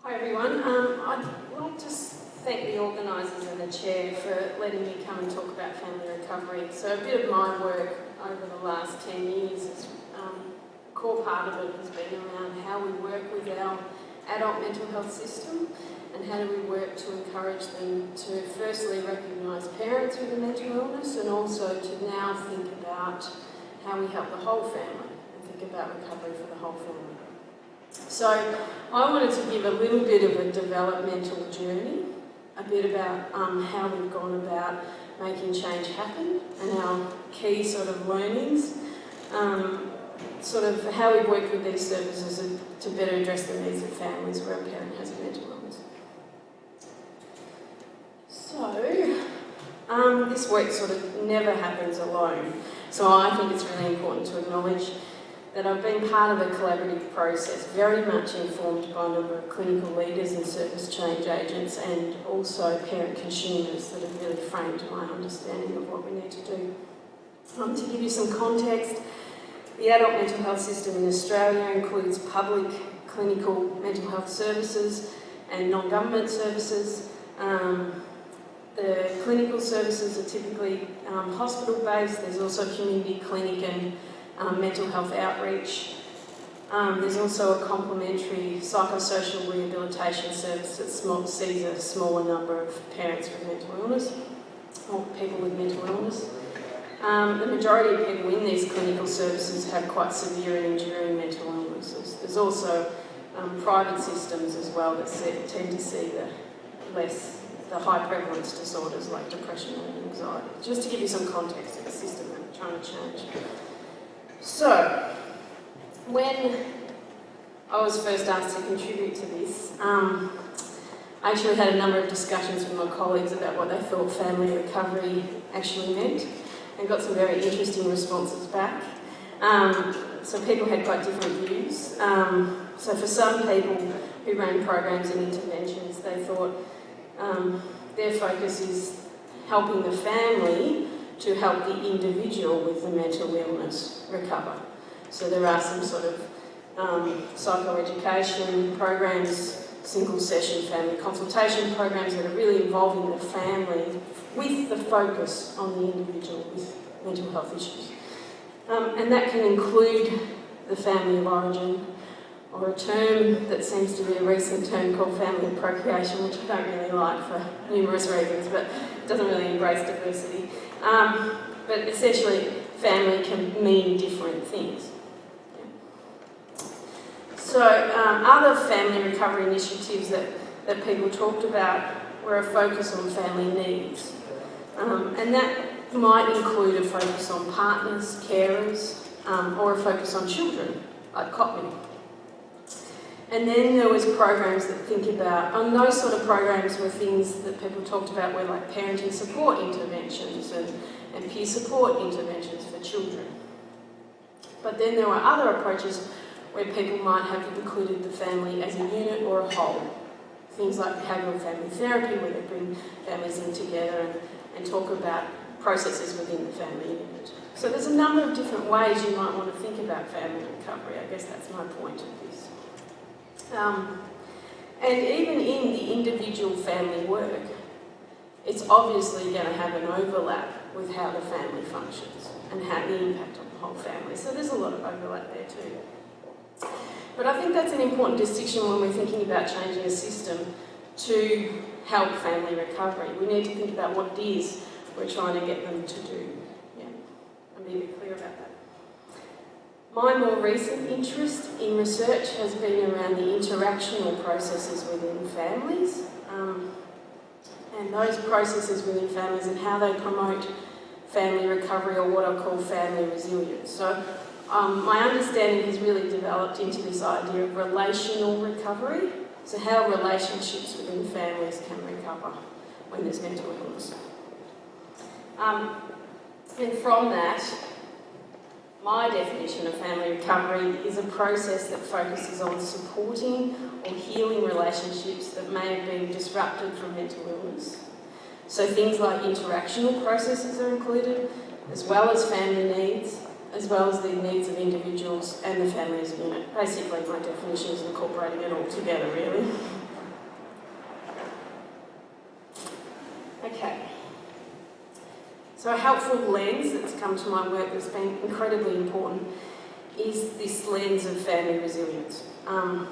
Hi everyone. I'd like to thank the organisers and the chair for letting me come and talk about family recovery. So a bit of my work over the last 10 years, a core part of it has been around how we work with our adult mental health system and how do we work to encourage them to firstly recognise parents with a mental illness and also to now think about how we help the whole family and think about recovery for the whole family. So I wanted to give a little bit of a developmental journey, a bit about how we've gone about making change happen and our key sort of learnings, sort of how we've worked with these services to better address the needs of families where a parent has a mental illness. So this work sort of never happens alone. So I think it's really important to acknowledge that I've been part of a collaborative process, very much informed by a number of clinical leaders and service change agents and also parent consumers that have really framed my understanding of what we need to do. To give you some context, the adult mental health system in Australia includes public clinical mental health services and non-government services. The clinical services are typically hospital-based. There's also community clinic and mental health outreach. There's also a complementary psychosocial rehabilitation service that sees a smaller number of parents with mental illness, or people with mental illness. The majority of people in these clinical services have quite severe and enduring mental illnesses. There's also private systems as well that tend to see the high prevalence disorders like depression and anxiety. Just to give you some context of the system that we're trying to change. So, when I was first asked to contribute to this, I actually had a number of discussions with my colleagues about what they thought family recovery actually meant and got some very interesting responses back. So people had quite different views. So for some people who ran programs and interventions, they thought their focus is helping the family to help the individual with the mental illness recover. So there are some sort of psychoeducation programs, single session family consultation programs that are really involving the family with the focus on the individual with mental health issues. And that can include the family of origin, or a term that seems to be a recent term called family appropriation, which I don't really like for numerous reasons, but it doesn't really embrace diversity. But essentially, family can mean different things. So other family recovery initiatives that people talked about were a focus on family needs. And that might include a focus on partners, carers, or a focus on children, like COPMI. And then there was programs that think about, and those sort of programs were things that people talked about were like parenting support interventions and peer support interventions for children. But then there were other approaches where people might have included the family as a unit or a whole. Things like behavioural family therapy, where they bring families in together and talk about processes within the family unit. So there's a number of different ways you might want to think about family recovery. I guess that's my point of this. And even in the individual family work, it's obviously going to have an overlap with how the family functions and how the impact on the whole family. So there's a lot of overlap there too. But I think that's an important distinction when we're thinking about changing a system to help family recovery. We need to think about what it is we're trying to get them to do. Yeah, and be a bit clear about that. My more recent interest in research has been around the interactional processes within families, and those processes within families and how they promote family recovery, or what I call family resilience. So my understanding has really developed into this idea of relational recovery, so how relationships within families can recover when there's mental illness. And from that, my definition of family recovery is a process that focuses on supporting or healing relationships that may have been disrupted from mental illness. So things like interactional processes are included, as well as family needs, as well as the needs of individuals and the family as a unit. Basically, my definition is incorporating it all together, really. So a helpful lens that's come to my work that's been incredibly important is this lens of family resilience. And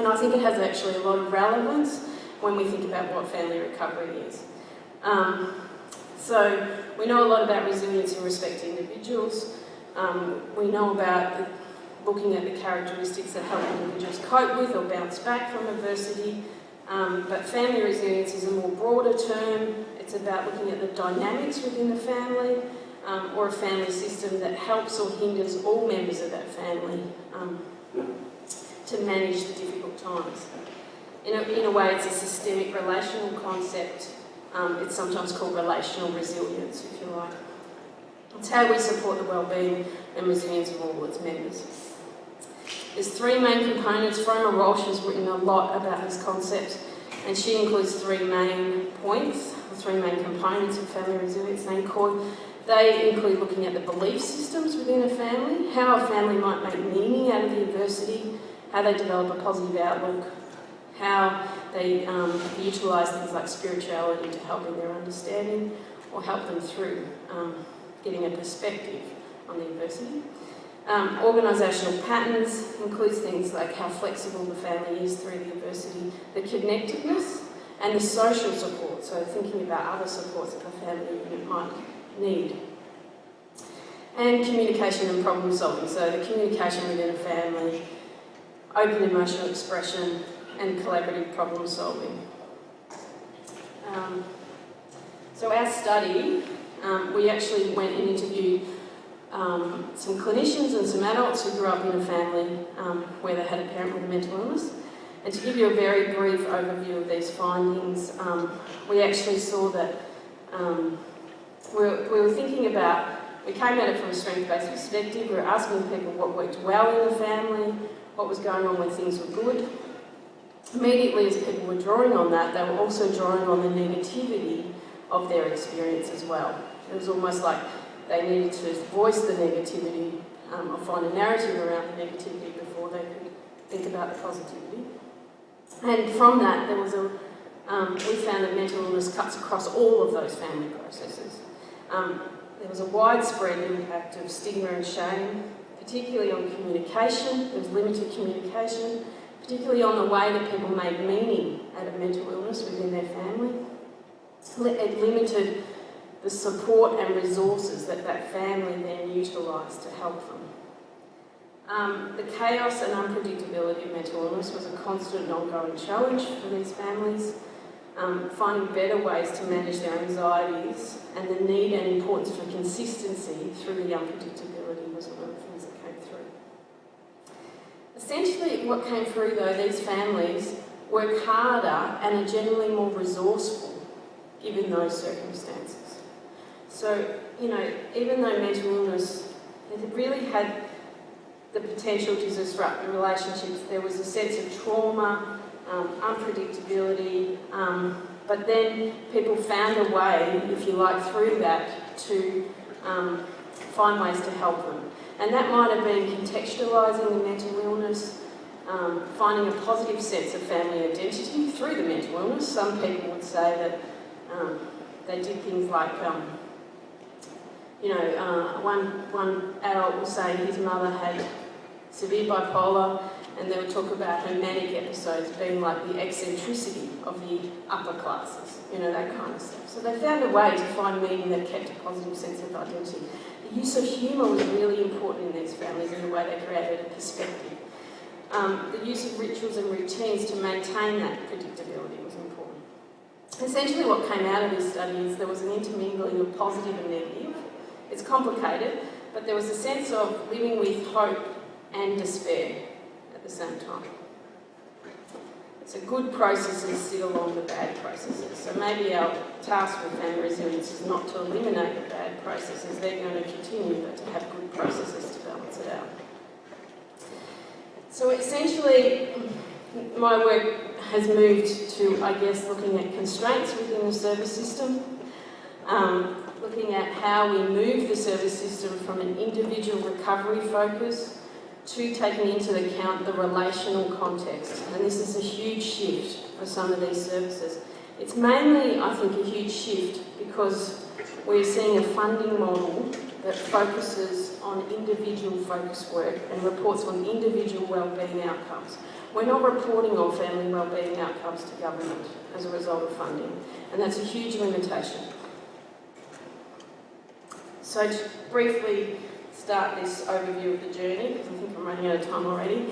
I think it has actually a lot of relevance when we think about what family recovery is. So we know a lot about resilience in respect to individuals. We know about looking at the characteristics that help individuals cope with or bounce back from adversity. But family resilience is a more broader term. It's about looking at the dynamics within the family or a family system that helps or hinders all members of that family to manage the difficult times. In a way, it's a systemic relational concept. It's sometimes called relational resilience, if you like. It's how we support the well-being and resilience of all its members. There's three main components. Froma Walsh has written a lot about this concept, and she includes three main points, or three main components of family resilience. They include looking at the belief systems within a family, how a family might make meaning out of the adversity, how they develop a positive outlook, how they utilise things like spirituality to help in their understanding or help them through getting a perspective on the adversity. Organisational patterns includes things like how flexible the family is through the adversity, the connectedness and the social support, so thinking about other supports that the family unit might need. And communication and problem solving, so the communication within a family, open emotional expression and collaborative problem solving. So our study, we actually went and interviewed some clinicians and some adults who grew up in a family where they had a parent with a mental illness. And to give you a very brief overview of these findings, we actually saw that we were thinking about, we came at it from a strength-based perspective. We were asking people what worked well in the family, what was going on when things were good. Immediately as people were drawing on that, they were also drawing on the negativity of their experience as well. It was almost like they needed to voice the negativity or find a narrative around the negativity before they could think about the positivity. And from that, there was we found that mental illness cuts across all of those family processes. There was a widespread impact of stigma and shame, particularly on communication. There was limited communication, particularly on the way that people made meaning out of mental illness within their family. It limited the support and resources that that family then utilised to help them. The chaos and unpredictability of mental illness was a constant and ongoing challenge for these families. Finding better ways to manage their anxieties and the need and importance for consistency through the unpredictability was one of the things that came through. Essentially, what came through though, these families work harder and are generally more resourceful given those circumstances. So, even though mental illness, it really had the potential to disrupt the relationships, there was a sense of trauma, unpredictability, but then people found a way, if you like, through that to find ways to help them. And that might have been contextualising the mental illness, finding a positive sense of family identity through the mental illness. Some people would say that they did things like, one adult was saying his mother had severe bipolar, and they would talk about her manic episodes being like the eccentricity of the upper classes, that kind of stuff. So they found a way to find meaning that kept a positive sense of identity. The use of humour was really important in these families in the way they created a perspective. The use of rituals and routines to maintain that predictability was important. Essentially what came out of this study is there was an intermingling of positive and negative. It's complicated, but there was a sense of living with hope and despair at the same time. So good processes sit along the bad processes. So maybe our task with family resilience is not to eliminate the bad processes, they're going to continue, but to have good processes to balance it out. So essentially, my work has moved to, looking at constraints within the service system, looking at how we move the service system from an individual recovery focus to taking into account the relational context. And this is a huge shift for some of these services. It's mainly, I think, a huge shift because we're seeing a funding model that focuses on individual focused work and reports on individual wellbeing outcomes. We're not reporting on family wellbeing outcomes to government as a result of funding, and that's a huge limitation. So to briefly start this overview of the journey, because I think I'm running out of time already.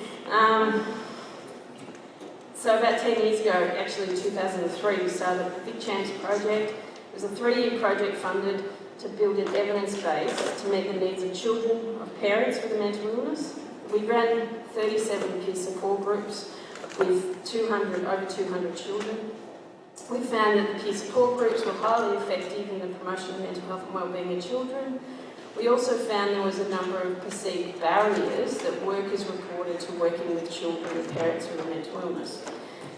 So about 10 years ago, actually in 2003, we started the Big Champs project. It was a 3-year project funded to build an evidence base to meet the needs of children, of parents with a mental illness. We ran 37 peer support groups with over 200 children. We found that the peer support groups were highly effective in the promotion of mental health and wellbeing of children. We also found there was a number of perceived barriers that workers reported to working with children and parents with a mental illness.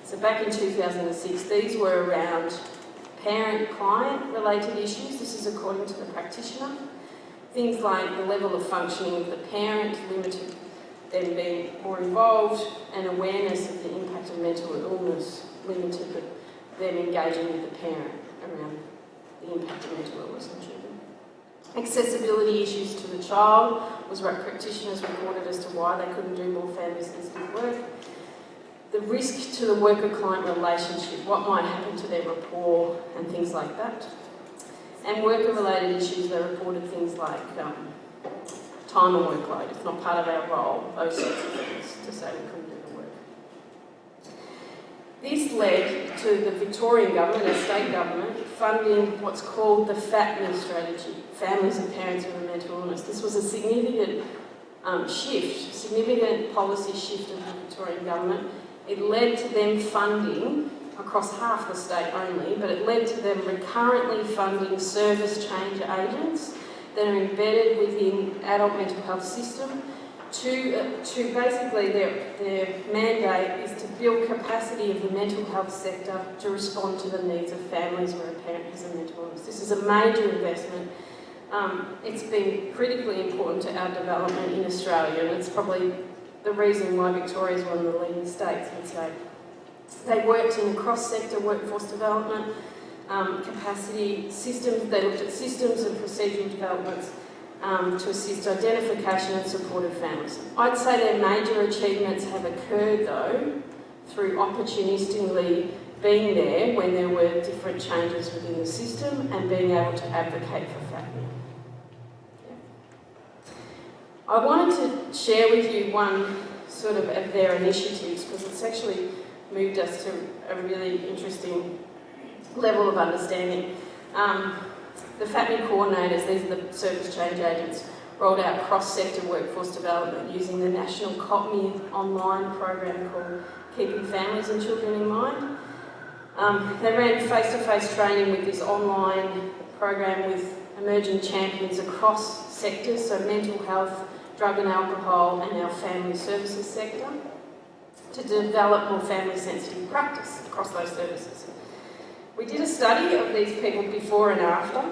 So back in 2006, these were around parent-client related issues. This is according to the practitioner. Things like the level of functioning of the parent limited them being more involved, and awareness of the impact of mental illness limited them engaging with the parent around the impact of mental illness on children. Accessibility issues to the child was what practitioners reported as to why they couldn't do more family-sensitive work. The risk to the worker-client relationship, what might happen to their rapport and things like that. And worker-related issues, they reported things like time and workload. It's not part of our role, those sorts of things, to say we couldn't do the work. This led to the Victorian government, our state government, funding what's called the FATMI strategy, Families and Parents with a Mental Illness. This was a significant significant policy shift of the Victorian government. It led to them funding across half the state only, but it led to them recurrently funding service change agents that are embedded within adult mental health system to basically their mandate is to build capacity of the mental health sector to respond to the needs of families where a parent has a mental illness. This is a major investment. It's been critically important to our development in Australia, and it's probably the reason why Victoria is one of the leading states, I'd say. They worked in cross-sector workforce development, capacity systems. They looked at systems and procedural developments to assist identification and support of families. I'd say their major achievements have occurred, though, through opportunistically being there when there were different changes within the system and being able to advocate for family. I wanted to share with you one sort of their initiatives because it's actually moved us to a really interesting level of understanding. The FATMI coordinators, these are the service change agents, rolled out cross-sector workforce development using the national COPMI online program called Keeping Families and Children in Mind. They ran face-to-face training with this online program with emerging champions across sectors, so mental health, drug and alcohol, and our family services sector, to develop more family-sensitive practice across those services. We did a study of these people before and after.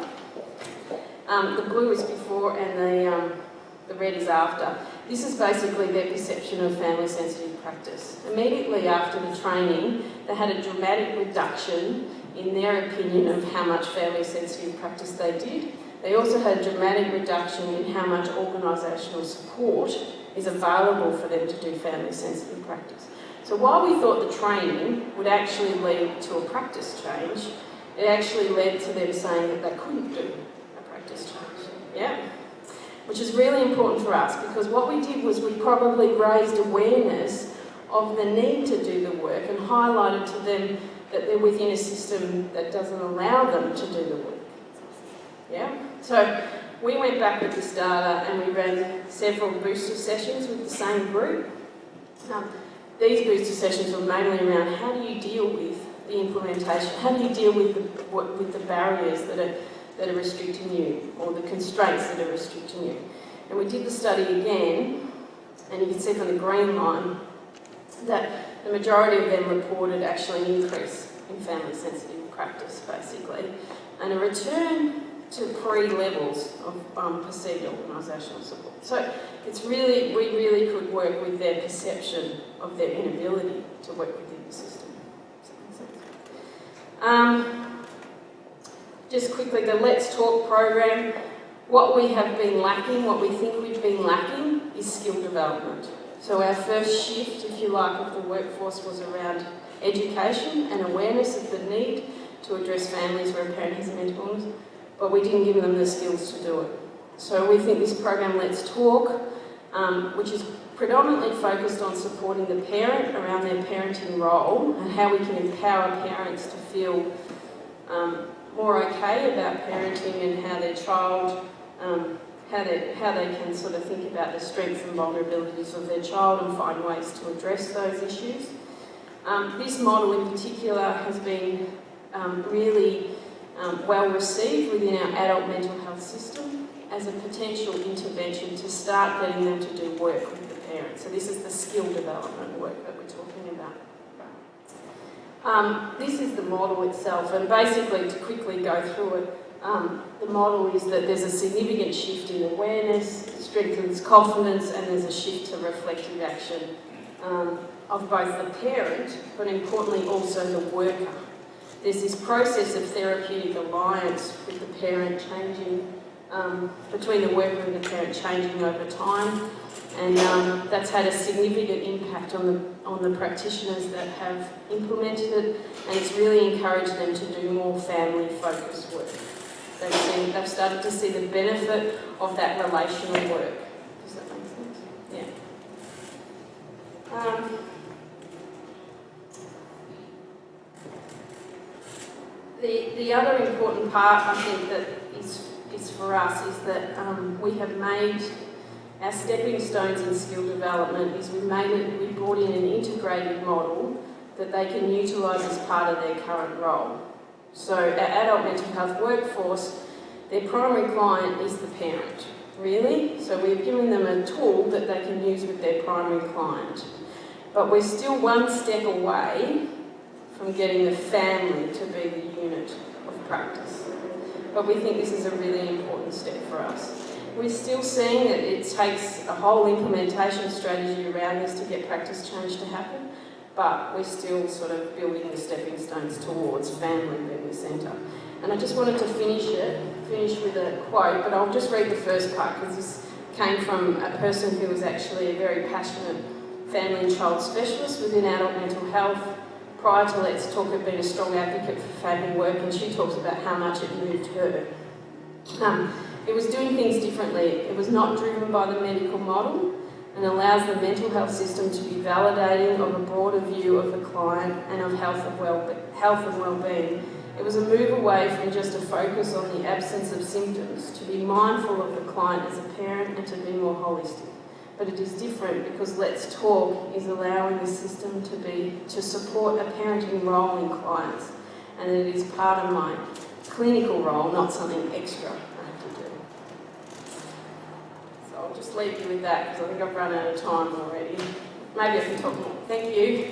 The blue is before and the red is after. This is basically their perception of family-sensitive practice. Immediately after the training, they had a dramatic reduction in their opinion of how much family-sensitive practice they did. They also had a dramatic reduction in how much organisational support is available for them to do family-sensitive practice. So while we thought the training would actually lead to a practice change, it actually led to them saying that they couldn't do a practice change. Yeah? Which is really important for us because what we did was we probably raised awareness of the need to do the work and highlighted to them that they're within a system that doesn't allow them to do the work. Yeah? So we went back with this data and we ran several booster sessions with the same group. These booster sessions were mainly around how do you deal with the implementation, how do you deal with the barriers that are restricting you, or the constraints that are restricting you. And we did the study again, and you can see from the green line that the majority of them reported actually an increase in family-sensitive practice, basically, and a return to pre-levels of perceived organisational support. So it's really, we really could work with their perception of their inability to work within the system. Does that make sense? just quickly, the Let's Talk program, what we have been lacking, what we think we've been lacking, is skill development. So our first shift, if you like, of the workforce was around education and awareness of the need to address families where a parent has a mental illness, but we didn't give them the skills to do it. So we think this program, Let's Talk, which is predominantly focused on supporting the parent around their parenting role and how we can empower parents to feel more okay about parenting and how their child, how they can sort of think about the strengths and vulnerabilities of their child and find ways to address those issues. This model in particular has been really well received within our adult mental health system as a potential intervention to start getting them to do work with the parents. So this is the skill development work that we're talking about. This is the model itself, and basically to quickly go through it, the model is that there's a significant shift in awareness, strengthens confidence, and there's a shift to reflective action of both the parent, but importantly also the worker. There's this process of therapeutic alliance with the parent changing, between the worker and the parent changing over time, and that's had a significant impact on the practitioners that have implemented it, and it's really encouraged them to do more family-focused work. They've started to see the benefit of that relational work. Does that make sense? Yeah. The other important part, I think, that is for us is that we have made our stepping stones in skill development is we brought in an integrated model that they can utilise as part of their current role. So our adult mental health workforce, their primary client is the parent, really. So we've given them a tool that they can use with their primary client. But we're still one step away from getting the family to be the unit of practice. But we think this is a really important step for us. We're still seeing that it takes a whole implementation strategy around this to get practice change to happen, but we're still sort of building the stepping stones towards family being the centre. And I just wanted to finish with a quote, but I'll just read the first part because this came from a person who was actually a very passionate family and child specialist within adult mental health. Prior to Let's Talk, had been a strong advocate for family work, and she talks about how much it moved her. It was doing things differently. It was not driven by the medical model and allows the mental health system to be validating of a broader view of the client and of health and well-being. It was a move away from just a focus on the absence of symptoms, to be mindful of the client as a parent and to be more holistic. But it is different because Let's Talk is allowing the system to support a parenting role in clients, and it is part of my clinical role, not something extra I have to do. So I'll just leave you with that because I think I've run out of time already. Maybe I can talk more. Thank you.